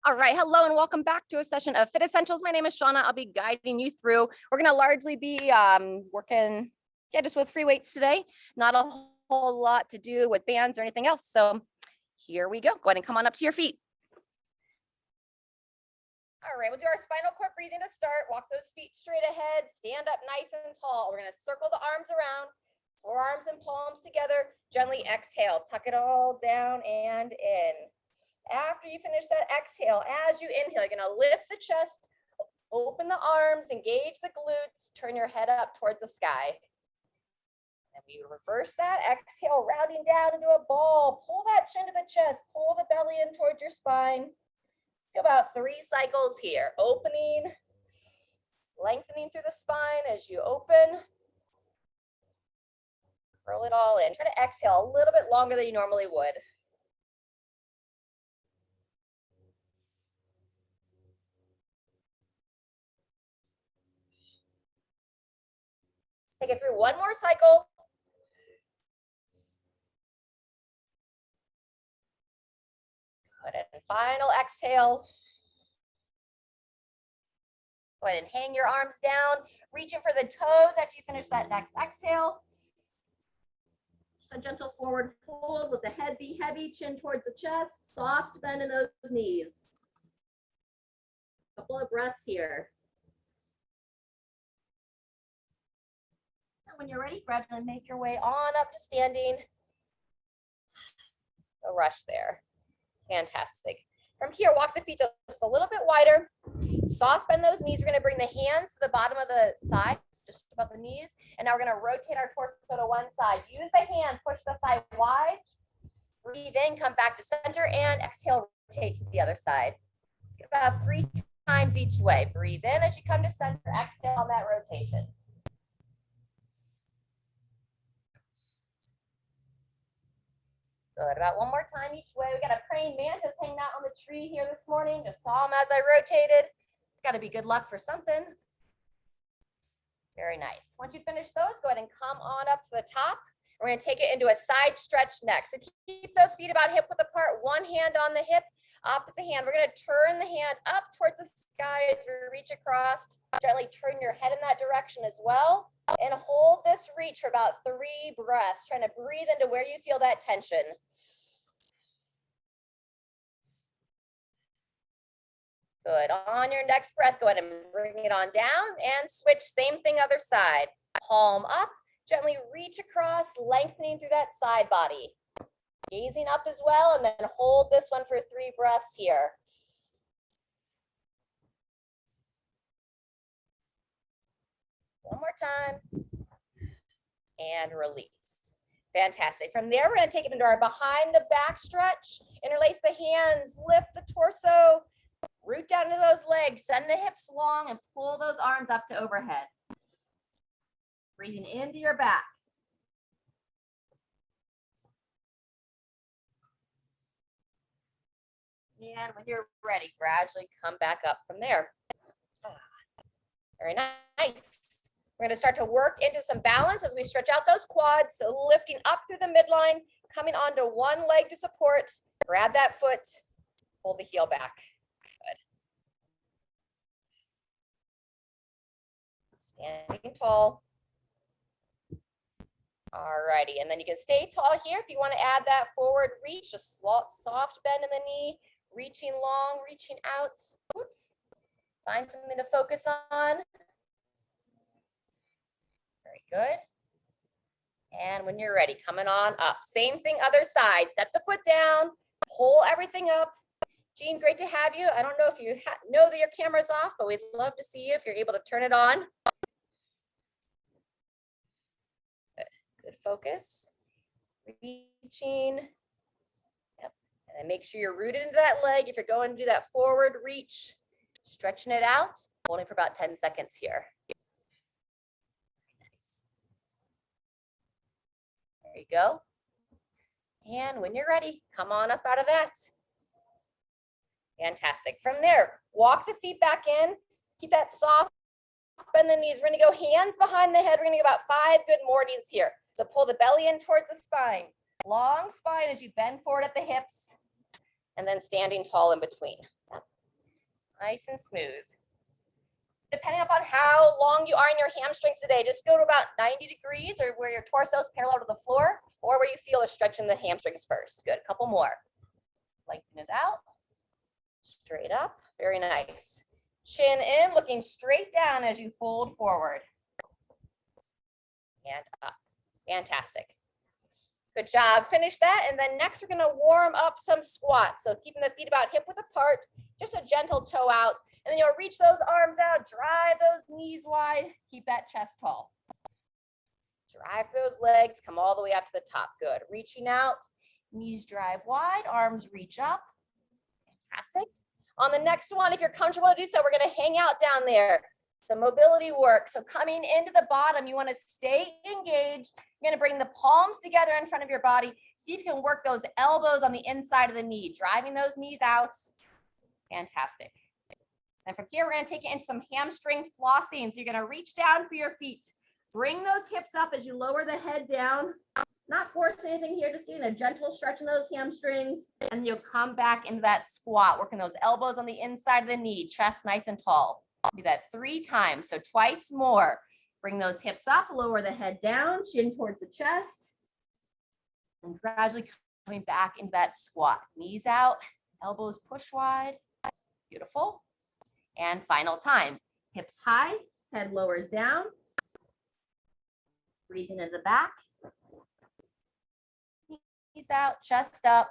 All right, hello and welcome back to a session of Fit Essentials. My name is Shauna. I'll be guiding you through. We're going to largely be working, just with free weights today. Not a whole lot to do with bands or anything else. So here we go. Go ahead and come on up to your feet. All right, we'll do our spinal cord breathing to start. Walk those feet straight ahead. Stand up nice and tall. We're going to circle the arms around, forearms and palms together. Gently exhale. Tuck it all down and in. After you finish that exhale, as you inhale, you're going to lift the chest, open the arms, engage the glutes, turn your head up towards the sky. And we reverse that. Exhale, rounding down into a ball. Pull that chin to the chest. Pull the belly in towards your spine. About 3 cycles here. Opening, lengthening through the spine as you open. Curl it all in. Try to exhale a little bit longer than you normally would. Take it through one more cycle. Good, and final exhale. Go ahead and hang your arms down. Reaching for the toes after you finish that next exhale. Just a gentle forward fold with the head be heavy, chin towards the chest. Soft bend in those knees. Couple of breaths here. And when you're ready, gradually make your way on up to standing. No rush there. Fantastic. From here, walk the feet just a little bit wider. Soft bend those knees. We're going to bring the hands to the bottom of the thighs, just above the knees. And now we're going to rotate our torso to one side. Use the hand, push the thigh wide. Breathe in, come back to center, and exhale, rotate to the other side. Let's get about 3 times each way. Breathe in as you come to center. Exhale on that rotation. Good. About one more time each way. We got a praying mantis hanging out on the tree here this morning. Just saw him as I rotated. Got to be good luck for something. Very nice. Once you finish those, go ahead and come on up to the top. We're going to take it into a side stretch next. So keep those feet about hip width apart. One hand on the hip, opposite hand. We're going to turn the hand up towards the sky as we reach across. Gently turn your head in that direction as well. And hold this reach for about 3 breaths, trying to breathe into where you feel that tension. Good. On your next breath, go ahead and bring it on down and switch. Same thing, other side. Palm up, gently reach across, lengthening through that side body. Gazing up as well, and then hold this one for 3 breaths here. One more time. And release. Fantastic. From there, we're going to take it into our behind the back stretch. Interlace the hands, lift the torso, root down into those legs, send the hips long, and pull those arms up to overhead. Breathing into your back. And when you're ready, gradually come back up from there. Very nice. We're going to start to work into some balance as we stretch out those quads. So lifting up through the midline, coming onto one leg to support. Grab that foot, pull the heel back. Good. Standing tall. All righty, and then you can stay tall here if you want to add that forward reach, a soft bend in the knee, reaching long, reaching out. Oops. Find something to focus on. Very good. And when you're ready, coming on up. Same thing, other side. Set the foot down, pull everything up. Jean, great to have you. I don't know if you know that your camera's off, but we'd love to see you if you're able to turn it on. Good focus. Reaching. Yep. And then make sure you're rooted into that leg. If you're going to do that forward reach, stretching it out, holding for about 10 seconds here. Nice. There you go. And when you're ready, come on up out of that. Fantastic. From there, walk the feet back in. Keep that soft bend the knees. We're going to go hands behind the head. We're going to go about 5 good mornings here. So pull the belly in towards the spine. Long spine as you bend forward at the hips. And then standing tall in between. Nice and smooth. Depending upon how long you are in your hamstrings today, just go to about 90 degrees or where your torso is parallel to the floor or where you feel a stretch in the hamstrings first. Good, a couple more. Lengthen it out, straight up, very nice. Chin in, looking straight down as you fold forward. And up, fantastic. Good job, finish that. And then next we're gonna warm up some squats. So keeping the feet about hip width apart, just a gentle toe out. And then you'll reach those arms out, drive those knees wide, keep that chest tall. Drive those legs, come all the way up to the top. Good, reaching out, knees drive wide, arms reach up. Fantastic. On the next one, if you're comfortable to do so, we're gonna hang out down there. Some mobility work. So coming into the bottom, you wanna stay engaged. You're gonna bring the palms together in front of your body. See if you can work those elbows on the inside of the knee, driving those knees out. Fantastic. And from here, we're gonna take it into some hamstring flossing. So you're gonna reach down for your feet. Bring those hips up as you lower the head down. Not forcing anything here, just getting a gentle stretch in those hamstrings. And you'll come back into that squat, working those elbows on the inside of the knee, chest nice and tall. Do that 3 times, so twice more. Bring those hips up, lower the head down, chin towards the chest. And gradually coming back into that squat. Knees out, elbows push wide. Beautiful. And final time. Hips high, head lowers down. Breathing in the back. Knees out, chest up.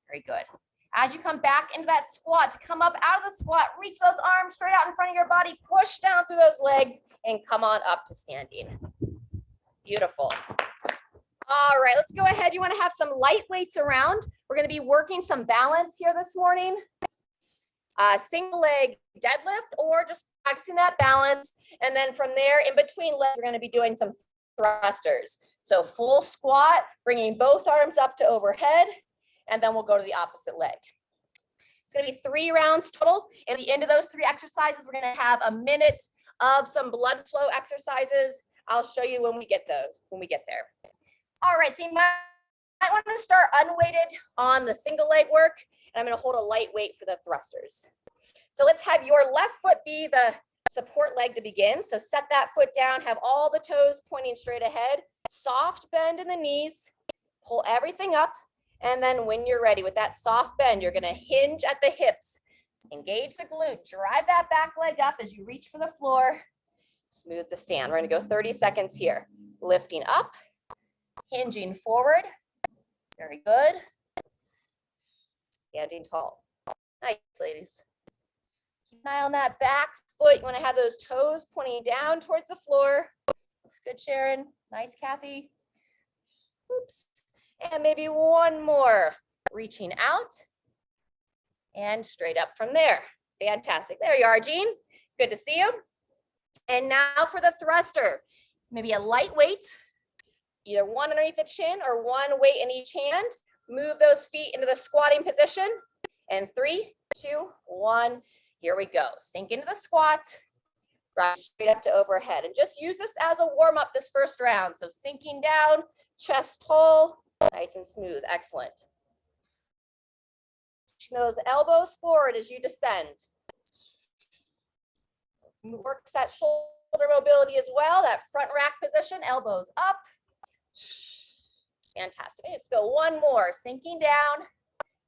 Very good. As you come back into that squat, to come up out of the squat, reach those arms straight out in front of your body, push down through those legs, and come on up to standing. Beautiful. All right, let's go ahead. You want to have some light weights around. We're going to be working some balance here this morning. Single leg deadlift or just practicing that balance. And then from there, in between legs, we're going to be doing some thrusters. So full squat, bringing both arms up to overhead, and then we'll go to the opposite leg. It's going to be 3 rounds total. At the end of those 3 exercises, we're going to have a minute of some blood flow exercises. I'll show you when we get those, when we get there. All right, so you might want to start unweighted on the single leg work, and I'm going to hold a light weight for the thrusters. So let's have your left foot be the support leg to begin. So set that foot down, have all the toes pointing straight ahead, soft bend in the knees, pull everything up. And then when you're ready with that soft bend, you're gonna hinge at the hips, engage the glute, drive that back leg up as you reach for the floor, smooth the stand. We're gonna go 30 seconds here. Lifting up, hinging forward, very good. Standing tall. Nice, ladies. Keep an eye on that back foot. You wanna have those toes pointing down towards the floor. Looks good, Sharon. Nice, Kathy. Oops. And maybe one more, reaching out and straight up from there. Fantastic. There you are, Jean. Good to see you. And now for the thruster. Maybe a light weight, either one underneath the chin or one weight in each hand. Move those feet into the squatting position. And 3, 2, 1. Here we go. Sink into the squat. Drive straight up to overhead. And just use this as a warm-up this first round. So sinking down, chest tall. Nice and smooth, excellent. Pushing those elbows forward as you descend. Works that shoulder mobility as well, that front rack position, elbows up. Fantastic. Let's go one more, sinking down,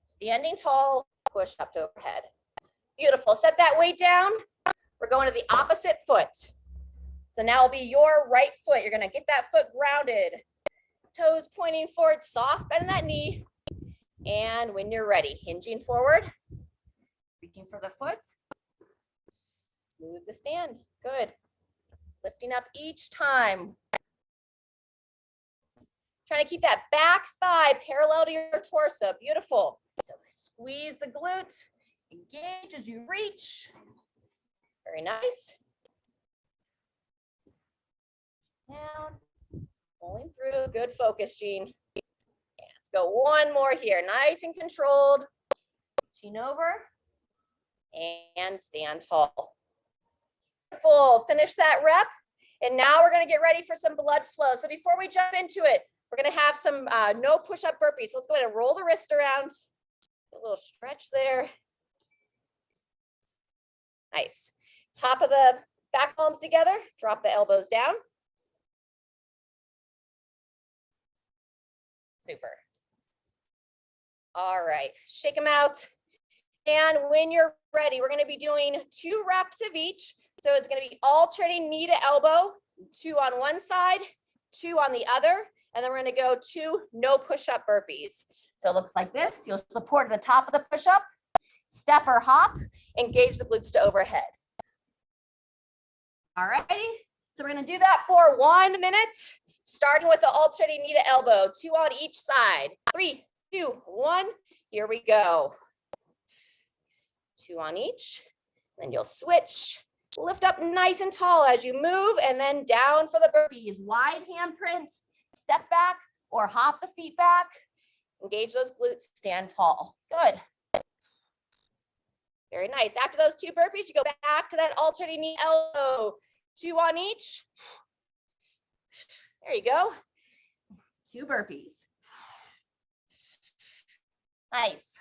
standing tall, push up to overhead. Beautiful, set that weight down. We're going to the opposite foot. So now will be your right foot. You're gonna get that foot grounded. Toes pointing forward, soft bend in that knee. And when you're ready, hinging forward, reaching for the foot. Smooth the stand, good. Lifting up each time. Trying to keep that back thigh parallel to your torso, beautiful. So squeeze the glute, engage as you reach. Very nice. Down. Pulling through, good focus, Jean. Let's go one more here, nice and controlled. Chin over and stand tall. Full, finish that rep. And now we're gonna get ready for some blood flow. So before we jump into it, we're gonna have some no push-up burpees. So let's go ahead and roll the wrist around. A little stretch there. Nice. Top of the back palms together, drop the elbows down. Super. All right, shake them out. And when you're ready, we're gonna be doing 2 reps of each. So it's gonna be alternating knee to elbow, 2 on one side, 2 on the other, and then we're gonna go 2 no push-up burpees. So it looks like this. You'll support the top of the push-up, step or hop, engage the glutes to overhead. All righty, so we're gonna do that for 1 minute, starting with the alternating knee to elbow, 2 on each side. 3, 2, 1, here we go. 2 on each, then you'll switch. Lift up nice and tall as you move, and then down for the burpees. Wide handprint, step back or hop the feet back. Engage those glutes, stand tall. Good. Very nice. After those 2 burpees, you go back to that alternating knee elbow. 2 on each. There you go. 2 burpees. Nice.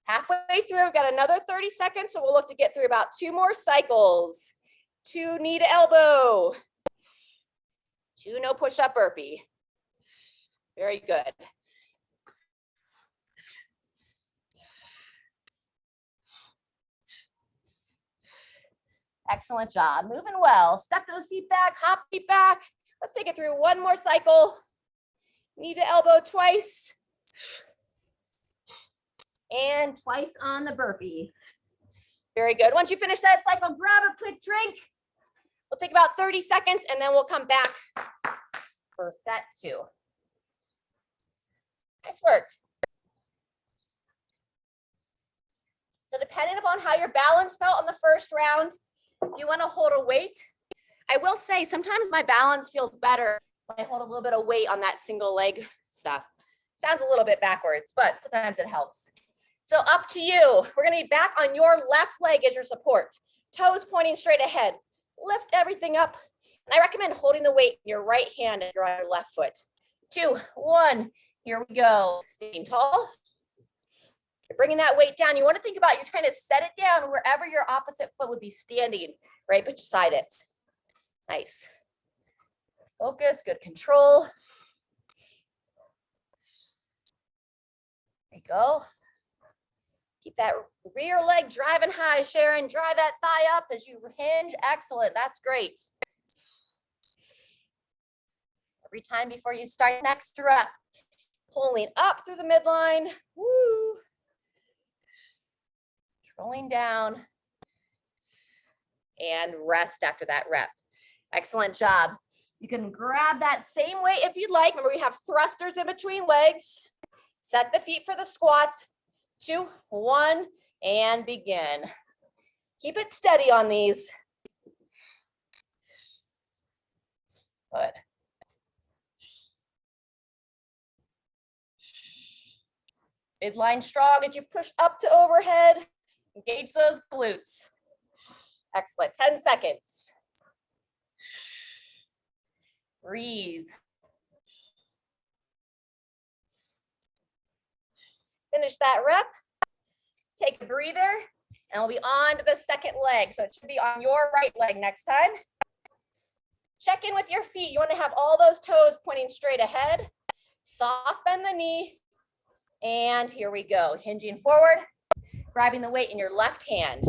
Halfway through, we've got another 30 seconds, so we'll look to get through about 2 more cycles. 2 knee to elbow. 2 no push-up burpee. Very good. Excellent job. Moving well. Step those feet back, hop feet back. Let's take it through 1 more cycle. Knee to elbow twice. And twice on the burpee. Very good. Once you finish that cycle, grab a quick drink. We'll take about 30 seconds and then we'll come back for set 2. Nice work. So depending upon how your balance felt on the first round, if you want to hold a weight, I will say sometimes my balance feels better when I hold a little bit of weight on that single leg stuff. Sounds a little bit backwards, but sometimes it helps. So up to you. We're going to be back on your left leg as your support. Toes pointing straight ahead. Lift everything up. And I recommend holding the weight in your right hand if you're on your left foot. 2, 1. Here we go. Staying tall. You're bringing that weight down. You want to think about you're trying to set it down wherever your opposite foot would be standing, right beside it. Nice. Focus, good control. There you go. Keep that rear leg driving high, Sharon. Drive that thigh up as you hinge. Excellent. That's great. Every time before you start next rep, pulling up through the midline. Woo. Rolling down. And rest after that rep. Excellent job. You can grab that same weight if you'd like. Remember, we have thrusters in between legs. Set the feet for the squat. 2, 1, and begin. Keep it steady on these. Good. Midline strong as you push up to overhead. Engage those glutes. Excellent. 10 seconds. Breathe. Finish that rep. Take a breather, and we'll be on to the second leg. So it should be on your right leg next time. Check in with your feet. You want to have all those toes pointing straight ahead. Soft bend the knee. And here we go. Hinging forward, grabbing the weight in your left hand.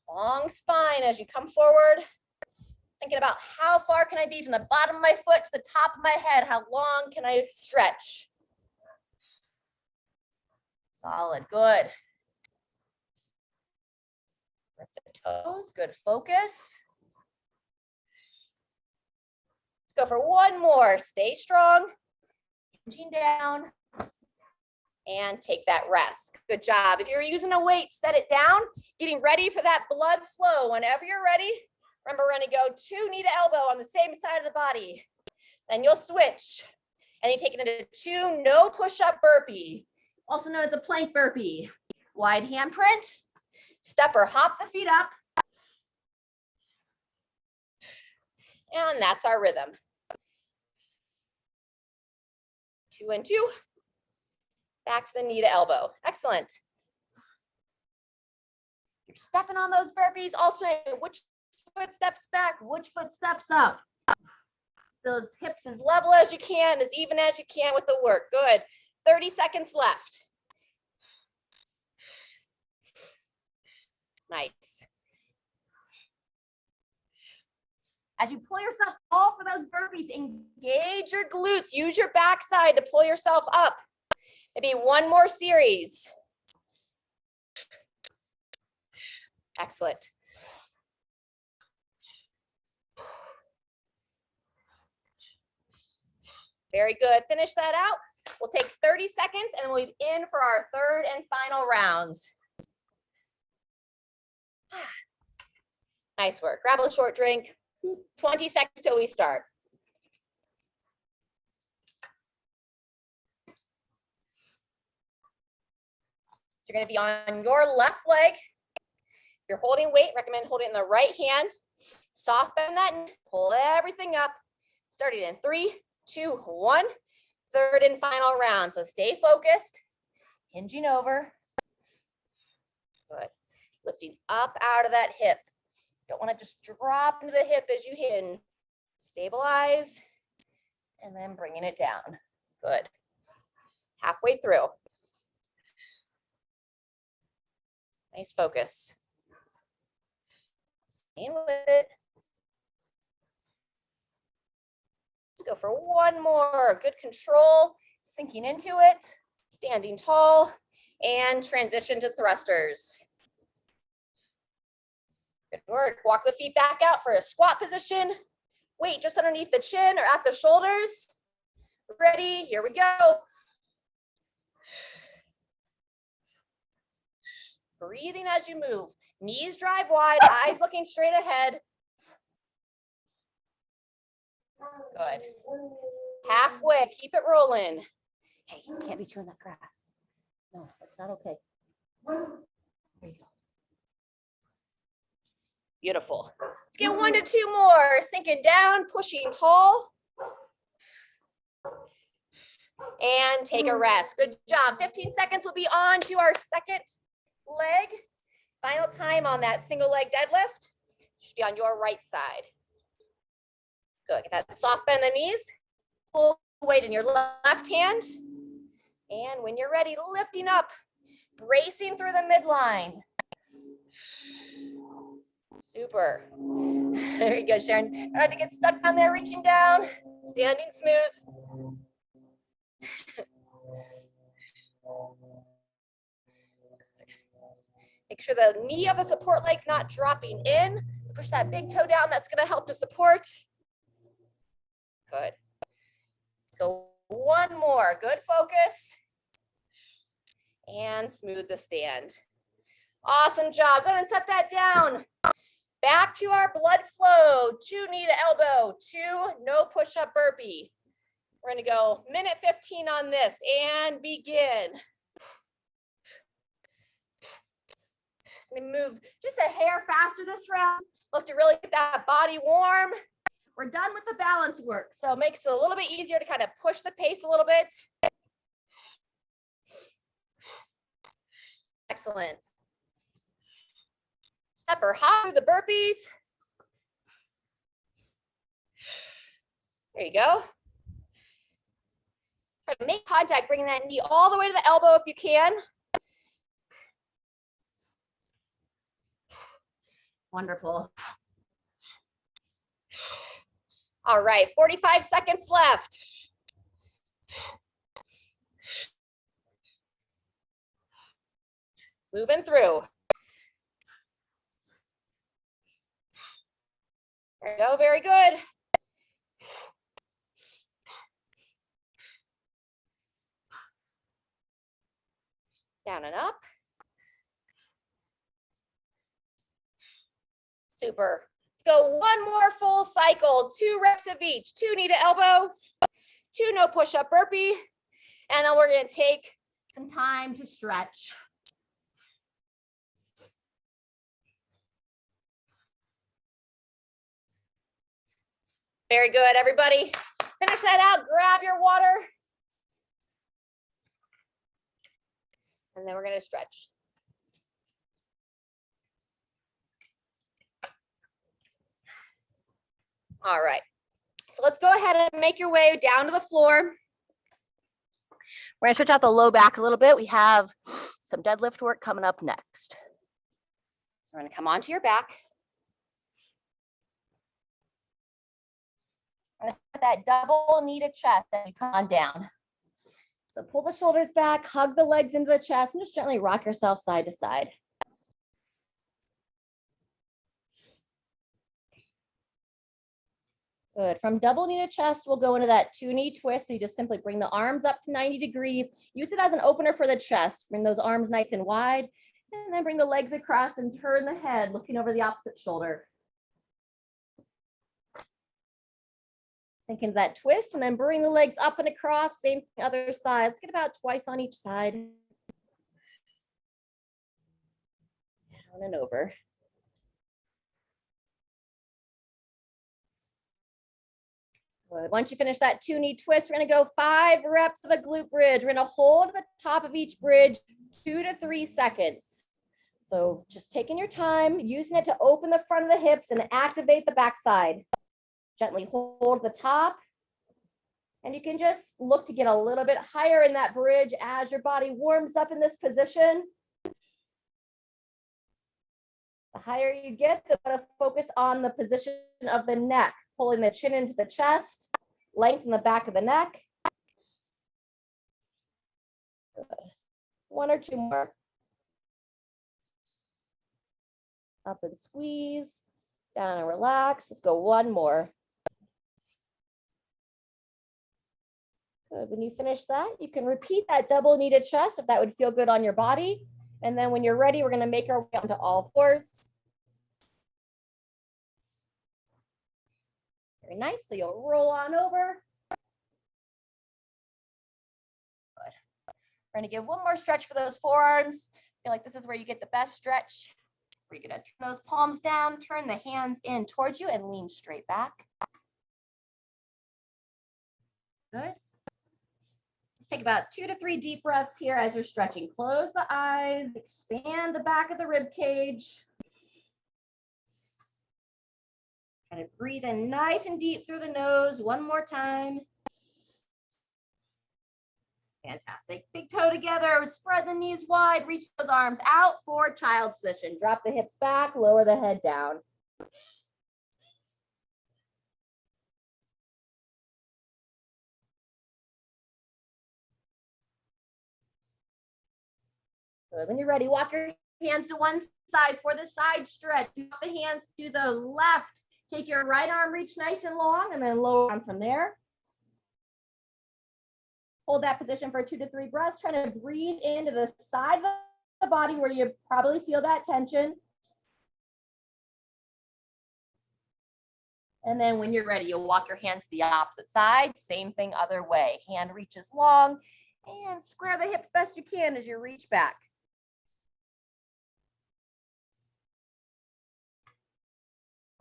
Long spine as you come forward. Thinking about how far can I be from the bottom of my foot to the top of my head? How long can I stretch? Solid, good. Lift the toes, good focus. Let's go for 1 more. Stay strong. Hinging down. And take that rest. Good job. If you're using a weight, set it down. Getting ready for that blood flow. Whenever you're ready, remember we're going to go 2 knee to elbow on the same side of the body. Then you'll switch. And you take it into 2 no push-up burpee, also known as a plank burpee. Wide handprint. Step or hop the feet up. And that's our rhythm. 2 and 2. Back to the knee to elbow. Excellent. You're stepping on those burpees. Alternate which foot steps back, which foot steps up. Those hips as level as you can, as even as you can with the work. Good. 30 seconds left. Nice. As you pull yourself all for those burpees, engage your glutes. Use your backside to pull yourself up. Maybe one more series. Excellent. Very good. Finish that out. We'll take 30 seconds and we'll be in for our third and final round. Nice work. Grab a short drink. 20 seconds till we start. So you're going to be on your left leg. If you're holding weight, recommend holding it in the right hand. Soften that and pull everything up. Starting in 3, 2, 1. Third and final round. So stay focused. Hinging over. Good. Lifting up out of that hip. Don't want to just drop into the hip as you hinge. Stabilize. And then bringing it down. Good. Halfway through. Nice focus. Staying with it. Let's go for one more. Good control. Sinking into it. Standing tall. And transition to thrusters. Good work. Walk the feet back out for a squat position. Weight just underneath the chin or at the shoulders. Ready? Here we go. Breathing as you move. Knees drive wide, eyes looking straight ahead. Good. Halfway, keep it rolling. Hey, you can't be chewing that grass. No, that's not okay. There you go. Beautiful. Let's get 1 to 2 more. Sinking down, pushing tall. And take a rest. Good job. 15 seconds will be on to our second leg. Final time on that single leg deadlift. Should be on your right side. Good. Get that soft bend in the knees. Pull weight in your left hand. And when you're ready, lifting up. Bracing through the midline. Super. There you go, Sharon. Try not to get stuck down there, reaching down. Standing smooth. Make sure the knee of the support leg's not dropping in. Push that big toe down. That's going to help to support. Good. Let's go one more. Good focus. And smooth the stand. Awesome job. Go ahead and set that down. Back to our blood flow. 2 knee to elbow. 2 no push-up burpee. We're going to go minute 15 on this and begin. Let me move just a hair faster this round. Look to really get that body warm. We're done with the balance work, so it makes it a little bit easier to kind of push the pace a little bit. Excellent. Step or hop through the burpees. There you go. Try to make contact, bringing that knee all the way to the elbow if you can. Wonderful. All right, 45 seconds left. Moving through. There you go, very good. Down and up. Super. Let's go one more full cycle, 2 reps of each, 2 knee to elbow, 2 no push-up burpee, and then we're going to take some time to stretch. Very good, everybody. Finish that out, grab your water. And then we're going to stretch. All right. So let's go ahead and make your way down to the floor. We're going to stretch out the low back a little bit. We have some deadlift work coming up next. So we're going to come onto your back. I'm going to start that double kneaded chest as you come on down. So pull the shoulders back, hug the legs into the chest, and just gently rock yourself side to side. Good. From double kneaded chest, we'll go into that 2-knee twist. So you just simply bring the arms up to 90 degrees. Use it as an opener for the chest. Bring those arms nice and wide. And then bring the legs across and turn the head, looking over the opposite shoulder. Sink into that twist and then bring the legs up and across. Same thing other side. Let's get about twice on each side. Down and over. Good. Once you finish that 2-knee twist, we're going to go 5 reps of a glute bridge. We're going to hold the top of each bridge 2 to 3 seconds. So just taking your time, using it to open the front of the hips and activate the backside. Gently hold the top. And you can just look to get a little bit higher in that bridge as your body warms up in this position. The higher you get, the better focus on the position of the neck. Pulling the chin into the chest, lengthen the back of the neck. Good. 1 or 2 more. Up and squeeze, down and relax. Let's go 1 more. Good. When you finish that, you can repeat that double kneaded chest if that would feel good on your body. And then when you're ready, we're going to make our way onto all fours. Very nice. So you'll roll on over. Good. We're going to give 1 more stretch for those forearms. I feel like this is where you get the best stretch. We're going to turn those palms down, turn the hands in towards you, and lean straight back. Good. Let's take about 2 to 3 deep breaths here as you're stretching. Close the eyes, expand the back of the rib cage. Try to breathe in nice and deep through the nose. 1 more time. Fantastic. Big toe together. Spread the knees wide. Reach those arms out for child's position. Drop the hips back. Lower the head down. Good. When you're ready, walk your hands to one side for the side stretch. Drop the hands to the left. Take your right arm, reach nice and long, and then lower on from there. Hold that position for 2 to 3 breaths. Try to breathe into the side of the body where you probably feel that tension. And then when you're ready, you'll walk your hands to the opposite side. Same thing other way. Hand reaches long and square the hips best you can as you reach back.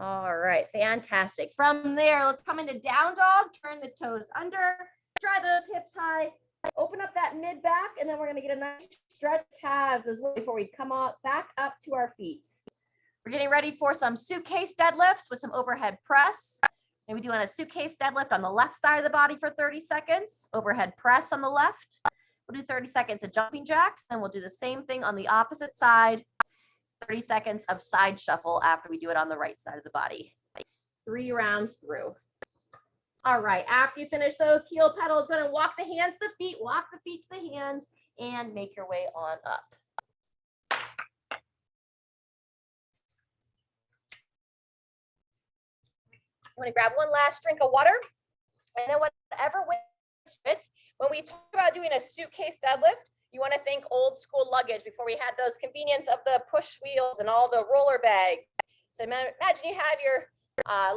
All right, fantastic. From there, let's come into down dog, turn the toes under, dry those hips high, open up that mid back, and then we're gonna get a nice stretch calves as well before we come up, back up to our feet. We're getting ready for some suitcase deadlifts with some overhead press. Maybe doing a suitcase deadlift on the left side of the body for 30 seconds, overhead press on the left. We'll do 30 seconds of jumping jacks, then we'll do the same thing on the opposite side. 30 seconds of side shuffle after we do it on the right side of the body. 3 rounds through. All right, after you finish those heel pedals, going to walk the hands to the feet, walk the feet to the hands, and make your way on up. I'm going to grab one last drink of water, and then whatever with, when we talk about doing a suitcase deadlift, you want to think old school luggage before we had those convenience of the push wheels and all the roller bags. So imagine you have your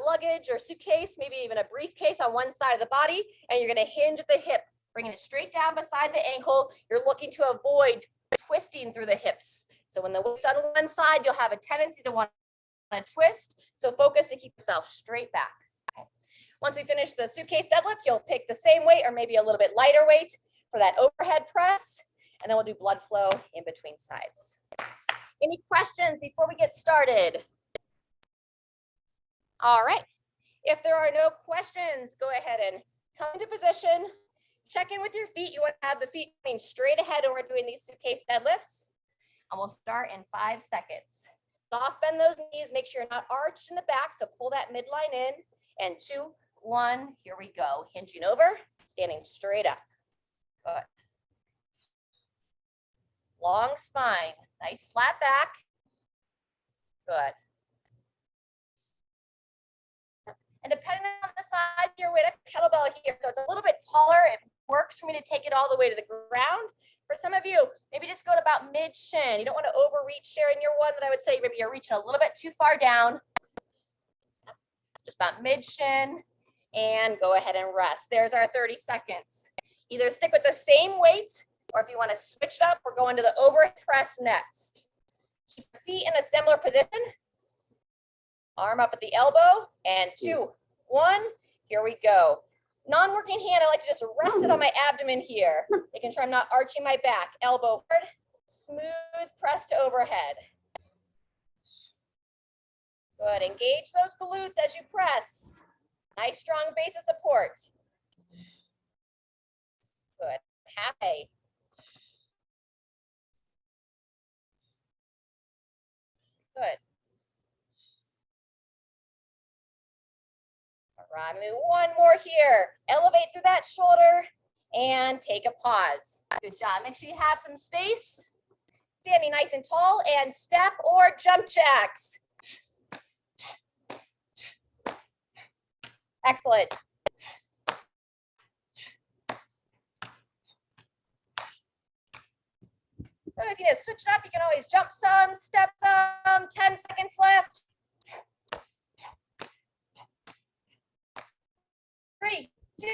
luggage or suitcase, maybe even a briefcase on one side of the body, and you're going to hinge at the hip, bringing it straight down beside the ankle. You're looking to avoid twisting through the hips. So when the weight's on one side, you'll have a tendency to want to twist. So focus to keep yourself straight back. Okay. Once we finish the suitcase deadlift, you'll pick the same weight or maybe a little bit lighter weight for that overhead press. and then we'll do blood flow in between sides. Any questions before we get started? All right. If there are no questions, go ahead and come into position. Check in with your feet. You want to have the feet pointing straight ahead when we're doing these suitcase deadlifts. And we'll start in 5 seconds. Soft bend those knees. Make sure you're not arched in the back. So pull that midline in. And 2, 1, here we go. Hinging over, standing straight up. Good. Long spine. Nice flat back. Good. And depending on the size of your weight, a kettlebell here, so it's a little bit taller. It works for me to take it all the way to the ground. For some of you, maybe just go to about mid-shin. You don't want to overreach there in your one that I would say maybe you're reaching a little bit too far down. Just about mid-shin, and go ahead and rest. There's our 30 seconds. Either stick with the same weight, or if you want to switch it up, we're going to the overhead press next. Keep your feet in a similar position. Arm up at the elbow, and 2, 1, here we go. Non-working hand, I like to just rest it on my abdomen here, making sure I'm not arching my back. Elbow forward, smooth press to overhead. Good, engage those glutes as you press. Nice strong base of support. Good, halfway. Good. All right, move one more here. Elevate through that shoulder and take a pause. Good job. Make sure you have some space. Standing nice and tall, and step or jump jacks. Excellent. So if you need to switch it up, you can always jump some, step some. 10 seconds left. 3, 2,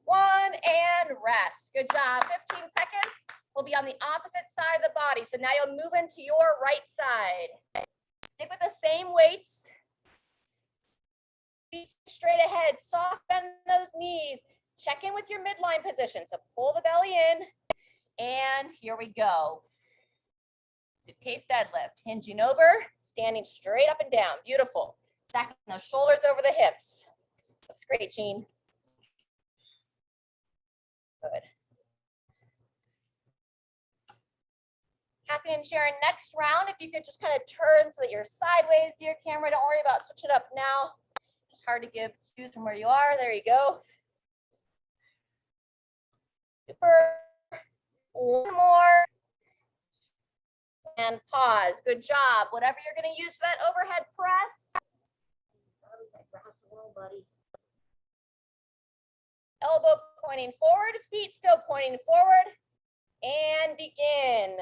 1, and rest. Good job. 15 seconds. We'll be on the opposite side of the body. So now you'll move into your right side. Stick with the same weights. Feet straight ahead. Soft bend those knees. Check in with your midline position. So pull the belly in. And here we go. Suitcase deadlift. Hinging over, standing straight up and down. Beautiful. Stacking the shoulders over the hips. Looks great, Jean. Good. Kathy and Sharon, next round, if you could just kind of turn so that you're sideways to your camera. Don't worry about switching up now. It's hard to give cues from where you are. There you go. Super. One more. And pause. Good job. Whatever you're going to use for that overhead press. Elbow pointing forward, feet still pointing forward, and begin.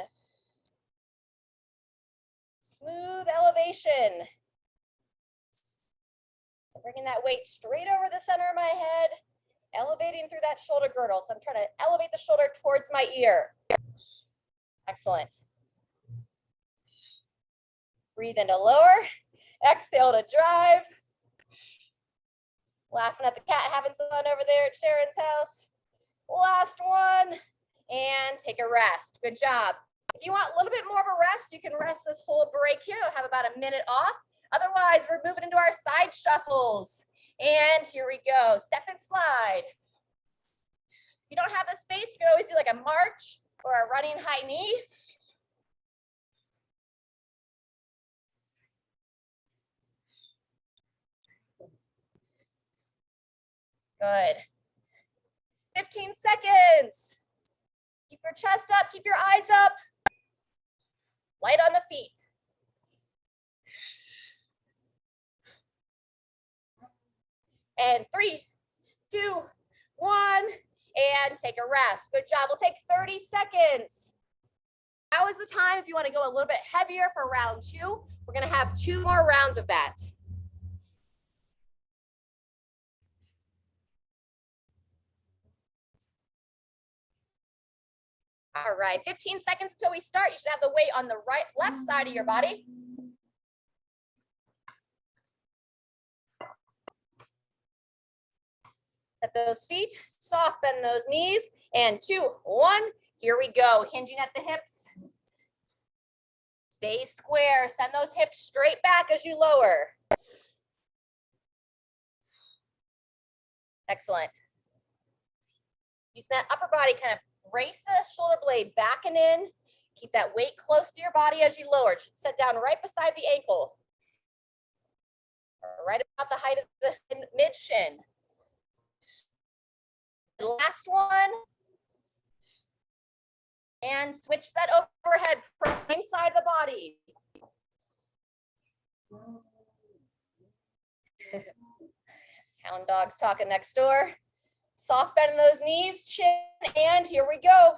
Smooth elevation. Bringing that weight straight over the center of my head, elevating through that shoulder girdle. So I'm trying to elevate the shoulder towards my ear. Excellent. Breathe into lower, exhale to drive. Laughing at the cat having some fun over there at Sharon's house. Last one, and take a rest. Good job. If you want a little bit more of a rest, you can rest this whole break here. You'll have about a minute off. Otherwise, we're moving into our side shuffles. And here we go. Step and slide. If you don't have the space, you can always do like a march or a running high knee. Good. 15 seconds. Keep your chest up, keep your eyes up. Light on the feet. And 3, 2, 1, and take a rest. Good job. We'll take 30 seconds. Now is the time if you want to go a little bit heavier for round 2. We're going to have 2 more rounds of that. All right, 15 seconds until we start. You should have the weight on the left side of your body. Set those feet, soft bend those knees, and 2, 1, Here we go, hinging at the hips. Stay square, send those hips straight back as you lower. Excellent. Use that upper body, kind of brace the shoulder blade back and in. Keep that weight close to your body as you lower. It should set down right beside the ankle. Right about the height of the mid shin. Last one. And switch that overhead, same side of the body. Hound dog's talking next door. Soft bend in those knees, chin, and here we go.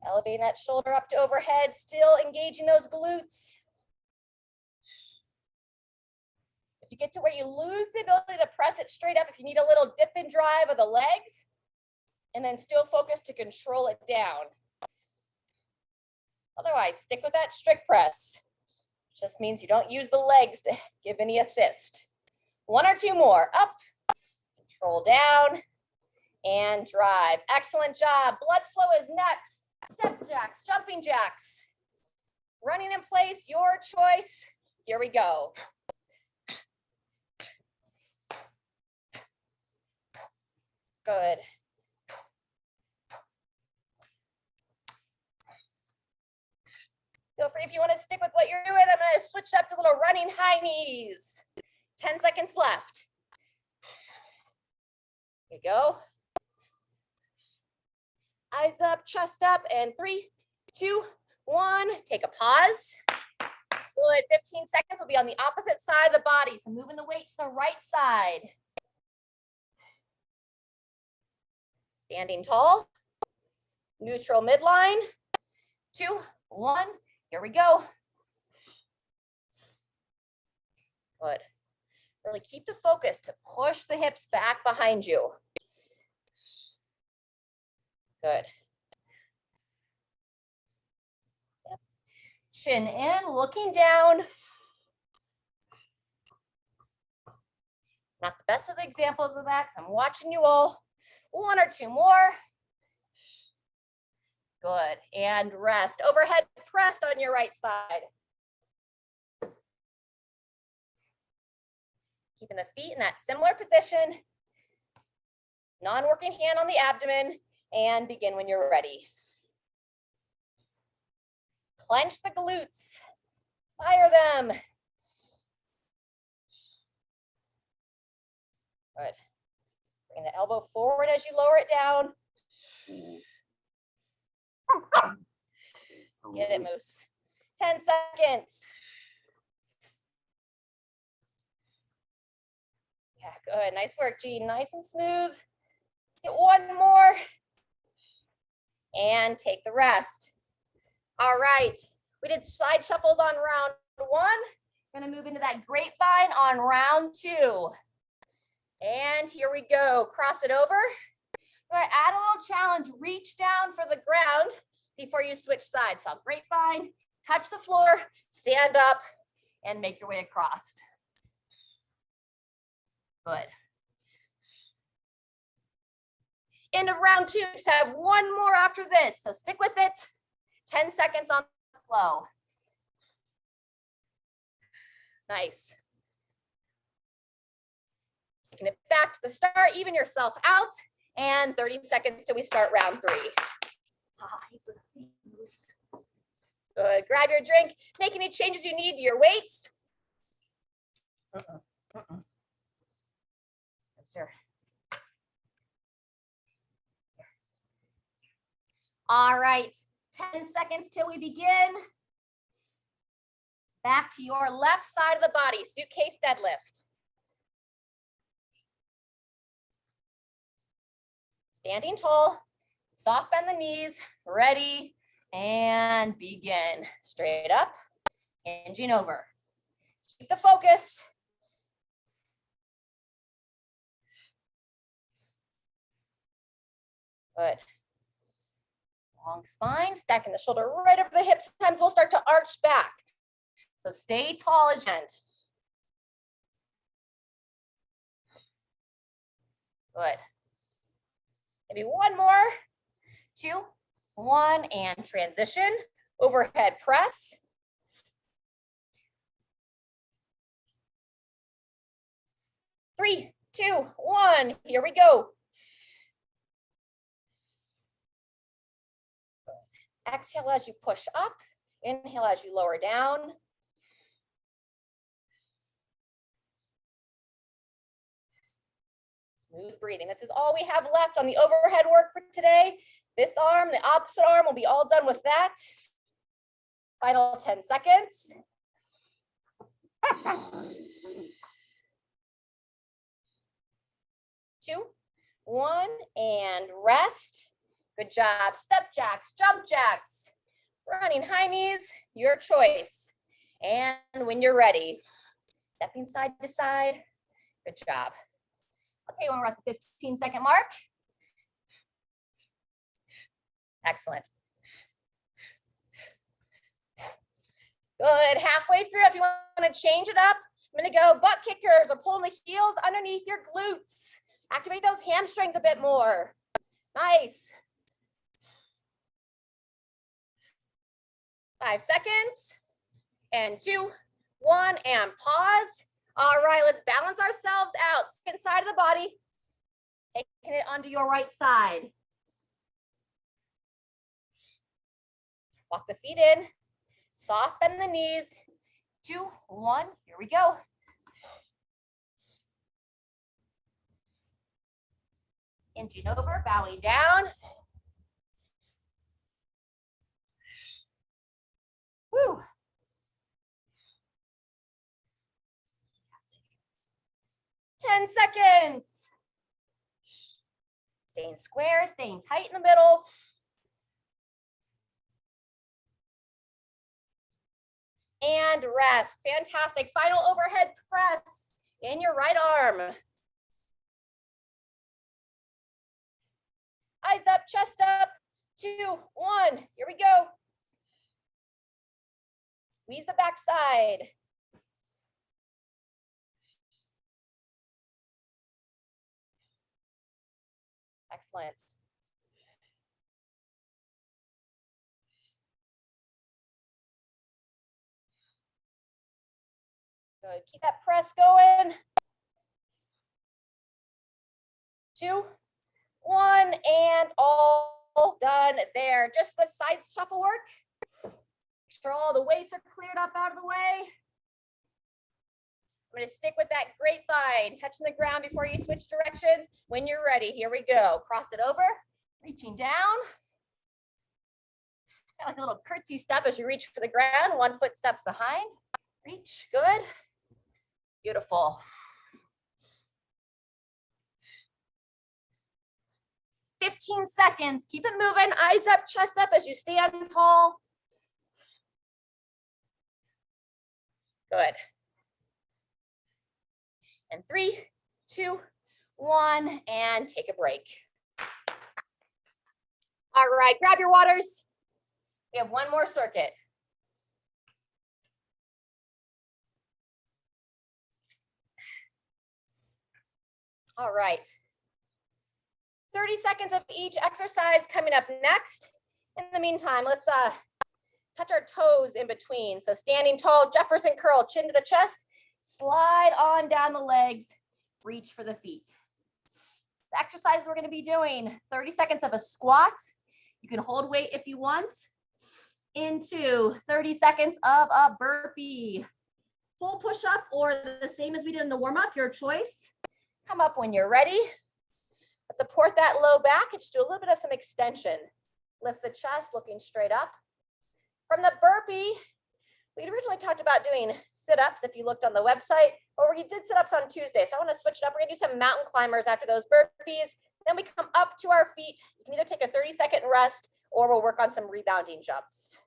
Elevating that shoulder up to overhead, still engaging those glutes. If you get to where you lose the ability to press it straight up, if you need a little dip and drive of the legs, and then still focus to control it down. Otherwise, stick with that strict press. It just means you don't use the legs to give any assist. One or two more. Up, control down, and drive. Excellent job. Blood flow is next. Step jacks, jumping jacks. Running in place, your choice. Here we go. Good. Feel free if you want to stick with what you're doing. I'm going to switch up to little running high knees. 10 seconds left. Here you go. Eyes up, chest up, and 3, 2, 1. Take a pause. Good. 15 seconds will be on the opposite side of the body. So moving the weight to the right side. Standing tall. Neutral midline. 2, 1. Here we go. Good. Really keep the focus to push the hips back behind you. Good. Yep. Chin in, looking down. Not the best of the examples of that because I'm watching you all. One or two more. Good, and rest. Overhead pressed on your right side. Keeping the feet in that similar position. Non-working hand on the abdomen, and begin when you're ready. Clench the glutes. Fire them. Good. Bring the elbow forward as you lower it down. Get it, Moose. 10 seconds. Yeah, good. Nice work, Jean. Nice and smooth. Get one more. And take the rest. All right. We did side shuffles on round 1. We're going to move into that grapevine on round 2. And here we go. Cross it over. We're going to add a little challenge. Reach down for the ground before you switch sides. So grapevine, touch the floor, stand up, and make your way across. Good. End of round 2. Just have one more after this. So stick with it. 10 seconds on the flow. Nice. Taking it back to the start, even yourself out, and 30 seconds till we start round 3. Good. Grab your drink. Make any changes you need to your weights. Sure. All right. 10 seconds till we begin. Back to your left side of the body, suitcase deadlift. Standing tall, soft bend the knees, ready, and begin. Straight up, hinging over. Keep the focus. Good. Long spine, stacking the shoulder right over the hips. Sometimes we'll start to arch back. So stay tall as you can. Good. Maybe one more. 2, 1, and transition. Overhead press. 3, 2, 1, here we go. Exhale as you push up. Inhale as you lower down. Smooth breathing. This is all we have left on the overhead work for today. This arm, the opposite arm will be all done with that. Final 10 seconds. 2, 1, and rest. Good job. Step jacks, jump jacks, running high knees, your choice. And when you're ready, stepping side to side. Good job. I'll tell you when we're at the 15-second mark. Excellent. Good. Halfway through, if you want to change it up, I'm going to go butt kickers or pulling the heels underneath your glutes. Activate those hamstrings a bit more. Nice. 5 seconds. And 2, 1, and pause. All right, let's balance ourselves out. Second side of the body. Taking it onto your right side. Walk the feet in. Soft bend the knees. 2, 1, here we go. Inching over, bowing down. Woo. 10 seconds. Staying square, staying tight in the middle. And rest. Fantastic. Final overhead press in your right arm. Eyes up, chest up. 2, 1. Here we go. Squeeze the back side. Excellent. Good. Keep that press going. 2, 1, and all done there. Just the side shuffle work. Make sure all the weights are cleared up out of the way. I'm going to stick with that grapevine, touching the ground before you switch directions. When you're ready, here we go. Cross it over, reaching down. Kind of like a little curtsy step as you reach for the ground. 1 foot steps behind. Reach, good. Beautiful. 15 seconds. Keep it moving. Eyes up, chest up as you stand tall. Good. And 3, 2, 1, and take a break. All right, grab your waters. We have one more circuit. All right. 30 seconds of each exercise coming up next. In the meantime, let's touch our toes in between. So standing tall, Jefferson curl, chin to the chest, slide on down the legs, reach for the feet. The exercises we're going to be doing, 30 seconds of a squat. You can hold weight if you want. Into 30 seconds of a burpee. Full push-up or the same as we did in the warm-up, your choice. Come up when you're ready. Support that low back and just do a little bit of some extension. Lift the chest, looking straight up. From the burpee, we'd originally talked about doing sit-ups if you looked on the website, but we did sit-ups on Tuesday. So I want to switch it up. We're going to do some mountain climbers after those burpees. Then we come up to our feet. You can either take a 30-second rest or we'll work on some rebounding jumps.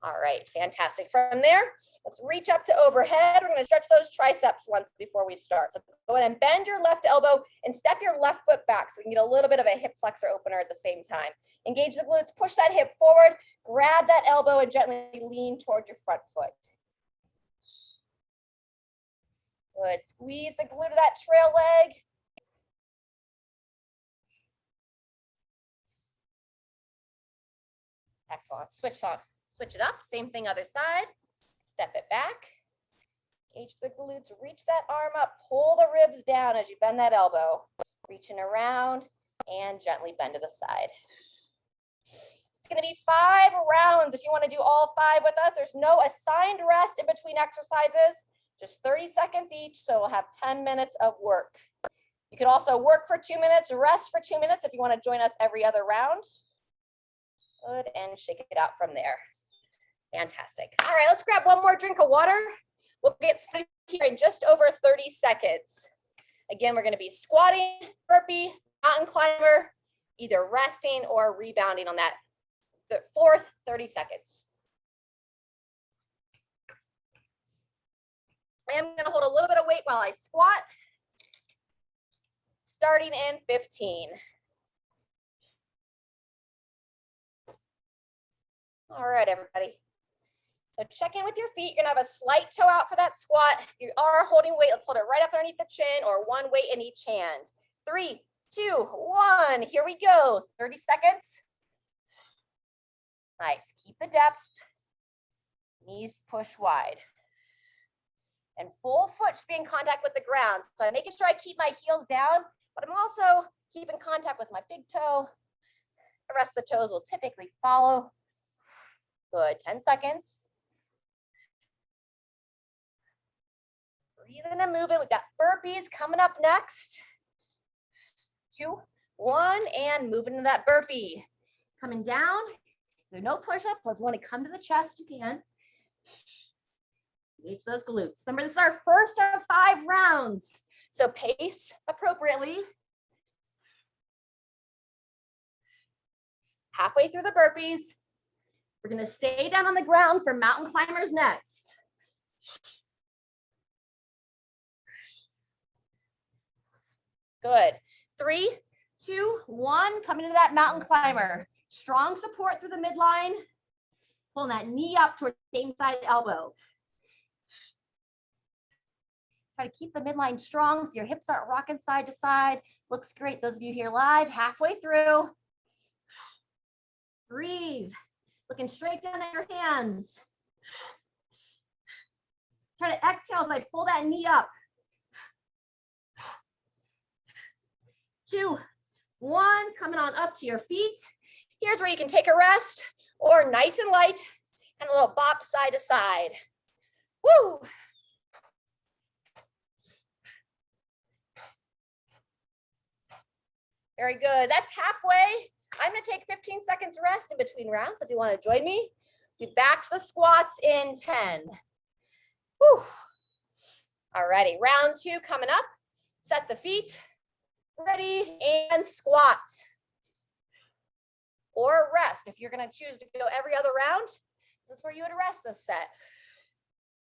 All right, fantastic. From there, let's reach up to overhead. We're going to stretch those triceps once before we start. So go ahead and bend your left elbow and step your left foot back so we can get a little bit of a hip flexor opener at the same time. Engage the glutes, push that hip forward, grab that elbow and gently lean toward your front foot. Good, squeeze the glute of that trail leg. Excellent. Switch it up. Same thing, other side. Step it back. Engage the glutes, reach that arm up, pull the ribs down as you bend that elbow. Reaching around and gently bend to the side. It's going to be 5 rounds if you want to do all 5 with us. There's no assigned rest in between exercises, just 30 seconds each, so we'll have 10 minutes of work. You could also work for 2 minutes, rest for 2 minutes if you want to join us every other round. Good, and shake it out from there. Fantastic. All right, let's grab one more drink of water. We'll get started here in just over 30 seconds. Again, we're going to be squatting, burpee, mountain climber, either resting or rebounding on that fourth 30 seconds. I am going to hold a little bit of weight while I squat, starting in 15. All right, everybody. So check in with your feet. You're gonna have a slight toe out for that squat. If you are holding weight, let's hold it right up underneath the chin or one weight in each hand. 3, 2, 1. Here we go. 30 seconds. Nice. Keep the depth. Knees push wide. And full foot should be in contact with the ground. So I'm making sure I keep my heels down, but I'm also keeping contact with my big toe. The rest of the toes will typically follow. Good. 10 seconds. Breathing and moving. We've got burpees coming up next. 2, 1, and moving into that burpee. Coming down. There's no push-up, but if you want to come to the chest, you can. Engage those glutes. Remember, this is our first of 5 rounds, so pace appropriately. Halfway through the burpees, we're going to stay down on the ground for mountain climbers next. Good. 3, 2, 1. Coming into that mountain climber. Strong support through the midline. Pulling that knee up towards the same side elbow. Try to keep the midline strong so your hips aren't rocking side to side. Looks great. Those of you here live, halfway through. Breathe. Looking straight down at your hands. Try to exhale as I pull that knee up. 2, 1, coming on up to your feet. Here's where you can take a rest or nice and light and a little bop side to side. Woo! Very good. That's halfway. I'm going to take 15 seconds rest in between rounds if you want to join me. Be back to the squats in 10. Woo! All righty, round 2 coming up. Set the feet. Ready, and squat. Or rest. If you're going to choose to go every other round, this is where you would rest this set.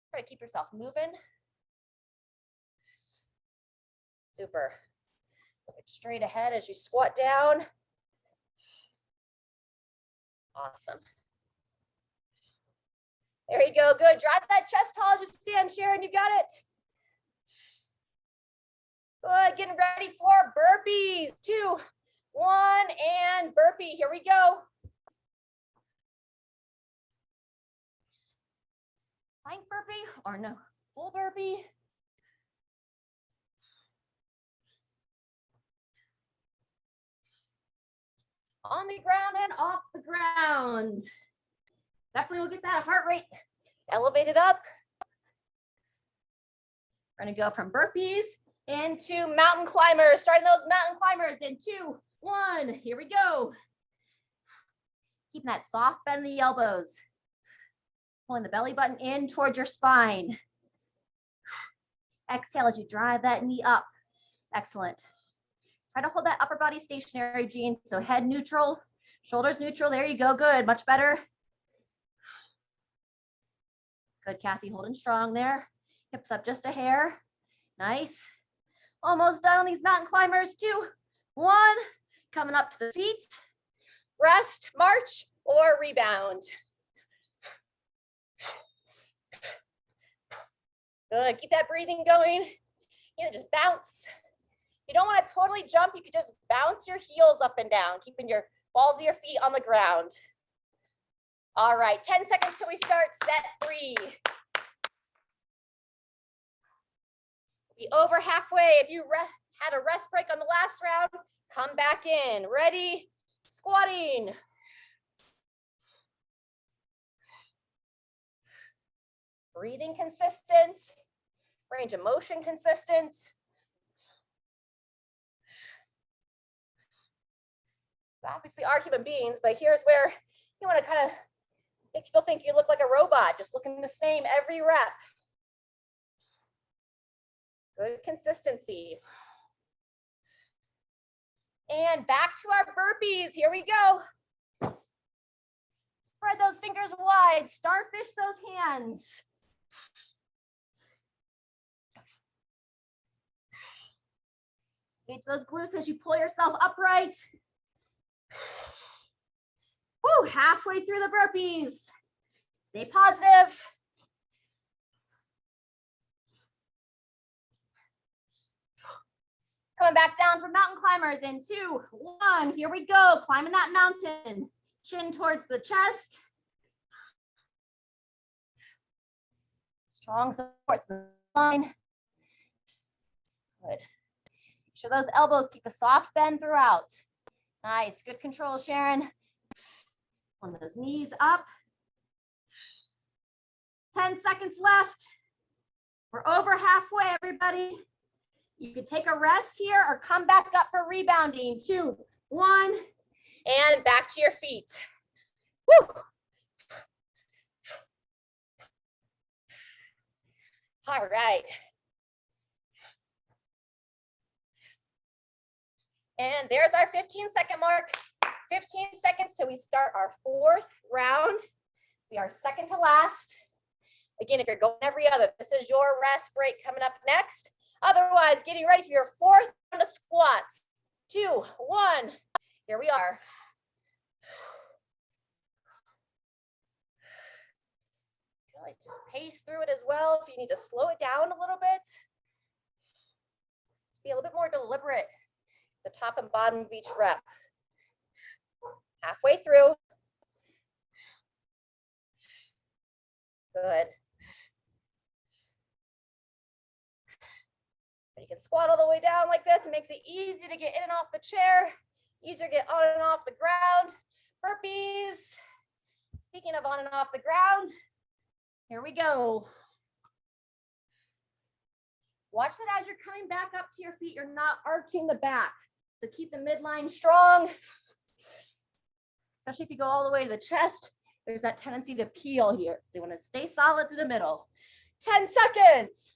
Try to keep yourself moving. Super. Look straight ahead as you squat down. Awesome. There you go. Good. Drive that chest tall as you stand, Sharon. You got it. Good. Getting ready for burpees. 2, 1, and burpee. Here we go. Plank burpee or no, full burpee. On the ground and off the ground. Definitely will get that heart rate elevated up. We're going to go from burpees into mountain climbers. Starting those mountain climbers in 2, 1. Here we go. Keeping that soft bend in the elbows. Pulling the belly button in towards your spine. Exhale as you drive that knee up. Excellent. Try to hold that upper body stationary, Jean. So head neutral, shoulders neutral. There you go. Good. Much better. Good, Kathy. Holding strong there. Hips up just a hair. Nice. Almost done on these mountain climbers. 2, 1. Coming up to the feet. Rest, march, or rebound. Good. Keep that breathing going. You just bounce. You don't want to totally jump. You could just bounce your heels up and down, keeping your balls of your feet on the ground. All right, 10 seconds till we start set 3. Be over halfway. If you had a rest break on the last round, come back in. Ready? Squatting. Breathing consistent. Range of motion consistent. We obviously are human beings, but here's where you want to kind of make people think you look like a robot, just looking the same every rep. Good consistency. And back to our burpees. Here we go. Spread those fingers wide. Starfish those hands. Engage those glutes as you pull yourself upright. Woo, halfway through the burpees. Stay positive. Coming back down for mountain climbers in 2, 1. Here we go. Climbing that mountain. Chin towards the chest. Strong support to the line. Good. Make sure those elbows keep a soft bend throughout. Nice. Good control, Sharon. On those knees up. 10 seconds left. We're over halfway, everybody. You could take a rest here or come back up for rebounding. 2, 1, and back to your feet. Woo! All right. And there's our 15-second mark. 15 seconds till we start our 4th round. We are second to last. Again, if you're going every other, this is your rest break coming up next. Otherwise, getting ready for your 4th round of squats. 2, 1. Here we are. You can always just pace through it as well if you need to slow it down a little bit. Just be a little bit more deliberate. The top and bottom of each rep. Halfway through. Good. You can squat all the way down like this. It makes it easy to get in and off the chair, easier to get on and off the ground. Burpees. Speaking of on and off the ground, here we go. Watch that as you're coming back up to your feet, you're not arching the back. So keep the midline strong. Especially if you go all the way to the chest, there's that tendency to peel here. So you want to stay solid through the middle. 10 seconds.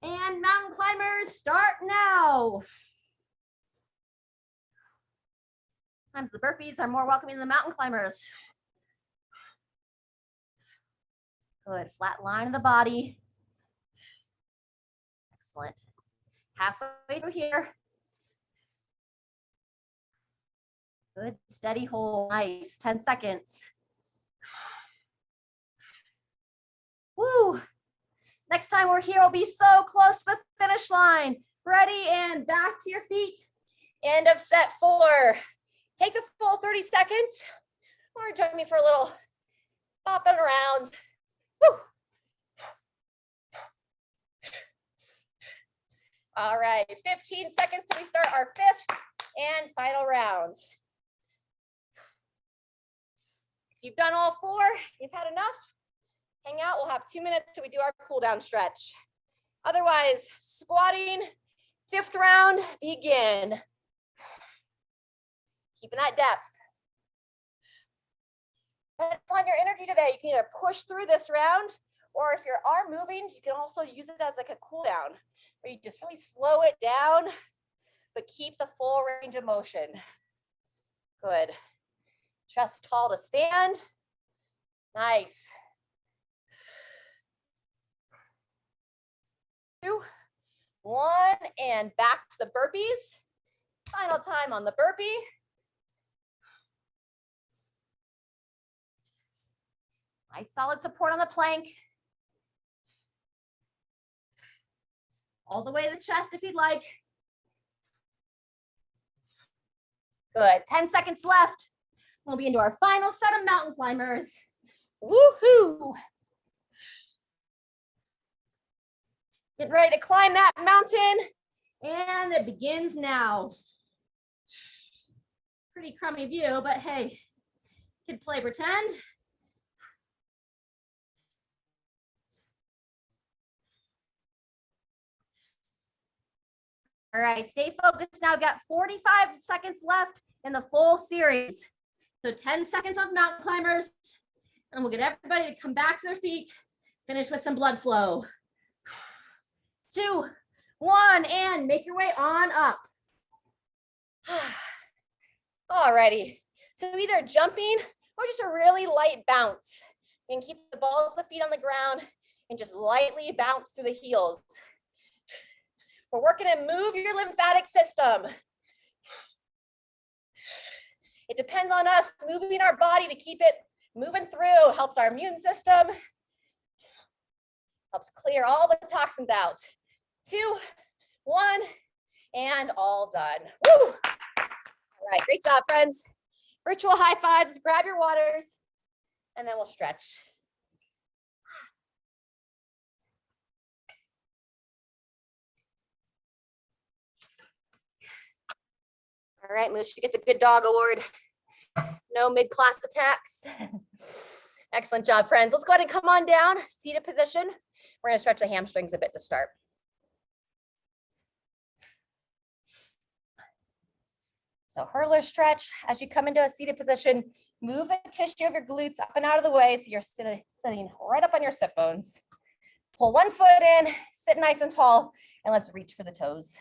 And mountain climbers, start now. Sometimes the burpees are more welcoming than the mountain climbers. Good, flat line of the body. Excellent. Halfway through here. Good, steady hold, nice, 10 seconds. Woo. Next time we're here, we'll be so close to the finish line. Ready and back to your feet. End of set 4. Take the full 30 seconds or join me for a little bopping around. Woo. All right, 15 seconds till we start our 5th and final round. If you've done all 4, you've had enough. Hang out, we'll have 2 minutes till we do our cool down stretch. Otherwise, squatting, 5th round, begin. Keeping that depth. And on your energy today, you can either push through this round, or if your arm moving, you can also use it as like a cool down, where you just really slow it down, but keep the full range of motion. Good. Chest tall to stand. Nice. 2, 1, and back to the burpees. Final time on the burpee. Nice solid support on the plank. All the way to the chest if you'd like. Good, 10 seconds left. We'll be into our final set of mountain climbers. Woohoo! Get ready to climb that mountain, and it begins now. Pretty crummy view, but hey, kid play pretend. All right, stay focused now. We've got 45 seconds left in the full series. So 10 seconds of mountain climbers, and we'll get everybody to come back to their feet, finish with some blood flow. 2, 1, and make your way on up. Alrighty, so either jumping or just a really light bounce. You can keep the balls of the feet on the ground and just lightly bounce through the heels. We're working to move your lymphatic system. It depends on us moving our body to keep it moving through. Helps our immune system. Helps clear all the toxins out. 2, 1, and all done. Woo! All right, great job, friends. Virtual high fives, grab your waters, and then we'll stretch. All right, Moose, you get the good dog award. No mid-class attacks. Excellent job, friends. Let's go ahead and come on down, seated position. We're gonna stretch the hamstrings a bit to start. So hurler stretch, as you come into a seated position, move the tissue of your glutes up and out of the way so you're sitting right up on your sit bones. Pull one foot in, sit nice and tall, and let's reach for the toes.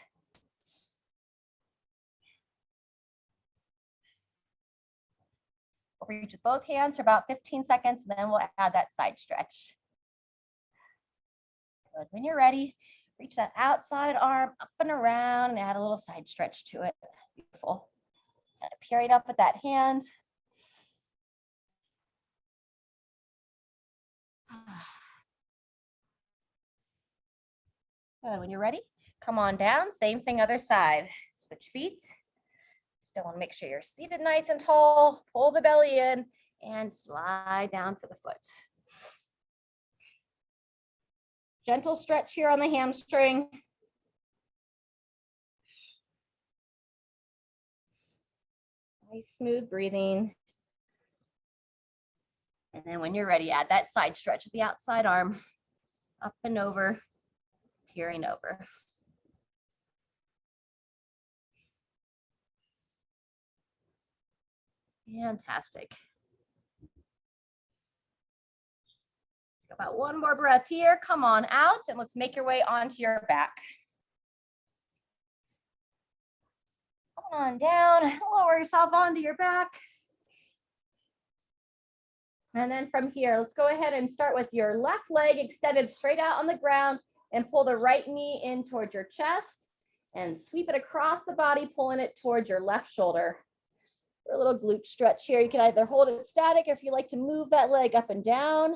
We'll reach with both hands for about 15 seconds, and then we'll add that side stretch. Good. When you're ready, reach that outside arm up and around and add a little side stretch to it. Beautiful. Period up with that hand. Good. When you're ready, come on down. Same thing, other side. Switch feet. Still want to make sure you're seated nice and tall. Pull the belly in and slide down for the foot. Gentle stretch here on the hamstring. Nice smooth breathing. And then when you're ready, add that side stretch with the outside arm. Up and over, peering over. Fantastic. Let's go about one more breath here. Come on out and let's make your way onto your back. Come on down, lower yourself onto your back. And then from here, let's go ahead and start with your left leg extended straight out on the ground and pull the right knee in towards your chest and sweep it across the body, pulling it towards your left shoulder. For a little glute stretch here. You can either hold it static or if you like to move that leg up and down.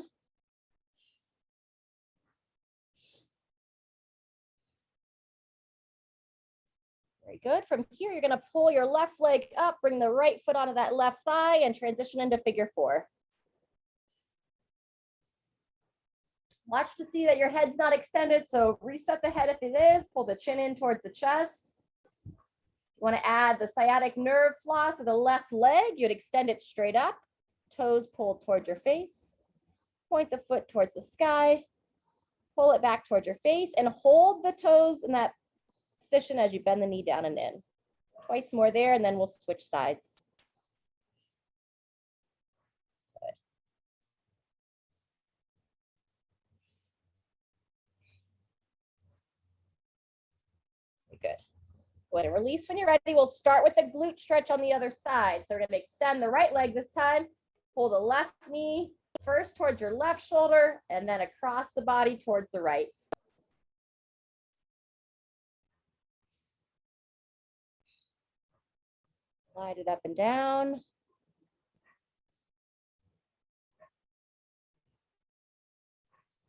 Very good. From here, you're going to pull your left leg up, bring the right foot onto that left thigh and transition into figure 4. Watch to see that your head's not extended, so reset the head if it is, pull the chin in towards the chest. You want to add the sciatic nerve floss of the left leg. You'd extend it straight up, toes pulled towards your face. Point the foot towards the sky, pull it back towards your face, and hold the toes in that position as you bend the knee down and in. Twice more there, and then we'll switch sides. Good. Go ahead and release when you're ready. We'll start with the glute stretch on the other side. So we're going to extend the right leg this time. Pull the left knee first towards your left shoulder and then across the body towards the right. Slide it up and down.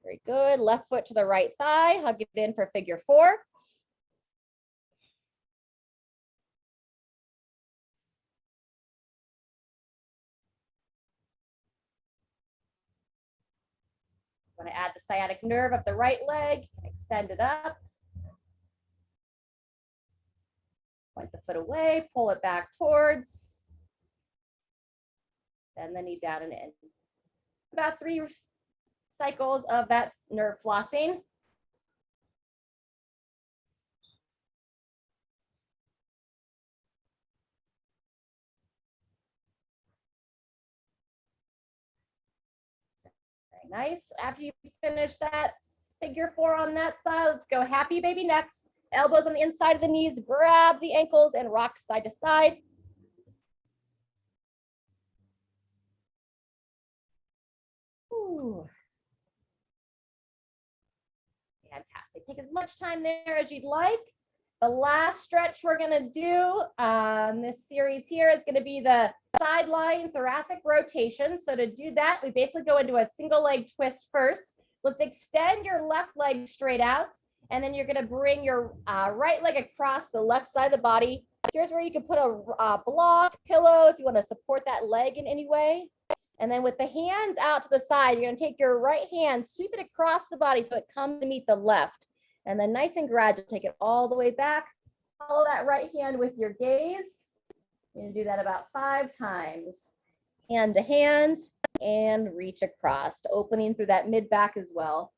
Very good. Left foot to the right thigh. Hug it in for figure 4. I'm going to add the sciatic nerve up the right leg, extend it up. Point the foot away, pull it back towards. Bend the knee down and in. About 3 cycles of that nerve flossing. Very nice. After you finish that figure 4 on that side, let's go happy baby next. Elbows on the inside of the knees, grab the ankles and rock side to side. Ooh. Fantastic. Take as much time there as you'd like. The last stretch we're going to do on this series here is going to be the sideline thoracic rotation. So to do that, we basically go into a single leg twist first. Let's extend your left leg straight out, and then you're going to bring your right leg across the left side of the body. Here's where you can put a block, pillow, if you want to support that leg in any way. And then with the hands out to the side, you're going to take your right hand, sweep it across the body so it comes to meet the left. And then nice and gradual, take it all the way back. Follow that right hand with your gaze. You're going to do that about 5 times. Hand to hand and reach across, opening through that mid back as well.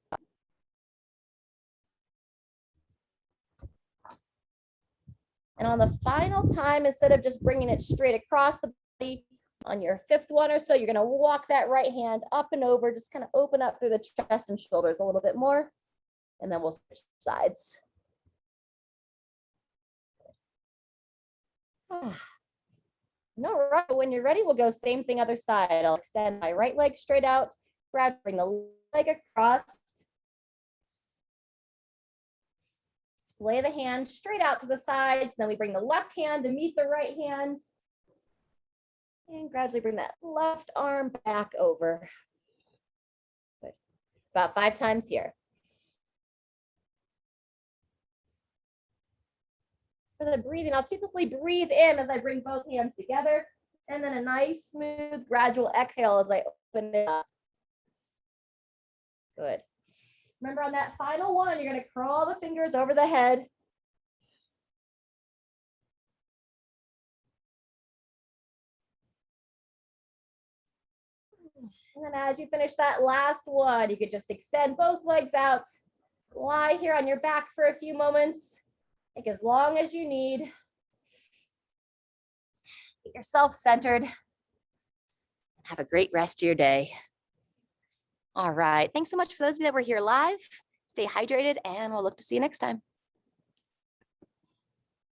And on the final time, instead of just bringing it straight across the body, on your 5th one or so, you're going to walk that right hand up and over, just kind of open up through the chest and shoulders a little bit more. And then we'll switch sides. No rush. When you're ready, we'll go same thing other side. I'll extend my right leg straight out, grab, bring the leg across. Splay the hand straight out to the sides. Then we bring the left hand to meet the right hand. And gradually bring that left arm back over. Good. About 5 times here. For the breathing, I'll typically breathe in as I bring both hands together, and then a nice, smooth, gradual exhale as I open it up. Good. Remember on that final one, you're going to crawl the fingers over the head. And then as you finish that last one, you could just extend both legs out, lie here on your back for a few moments, take as long as you need. Get yourself centered. Have a great rest of your day. All right. Thanks so much for those of you that were here live. Stay hydrated, and we'll look to see you next time.